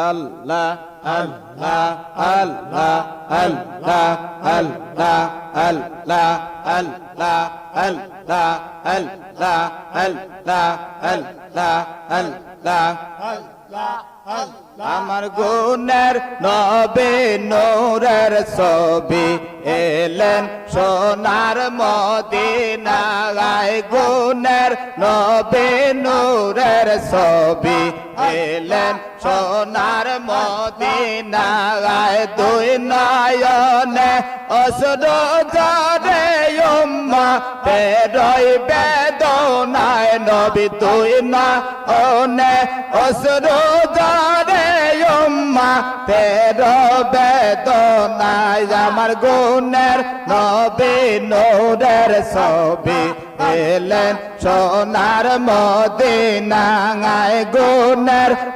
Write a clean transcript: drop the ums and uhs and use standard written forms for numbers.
আল্লাহ আল্লাহ আল্লাহ আল্লাহ আল্লাহ আল্লাহ আল্লাহ আল্লাহ আল্লাহ আল্লাহ আল্লাহ আল্লাহ আমার গুণের নবী নূরের ছবি এলেন সোনার মদিনায় গুণের নবী নূরের ছবি এলেন সোনার মদিনায় দুই নয়নে অশ্রু ঝরে উম্মা তেরই বেদনায় নবী দুই নয়নে অশ্রু ঝরে উম্মা তের বেদনায় আমার গুণের নবী নূরের ছবি এলেন সোনার মদিনায় গুণের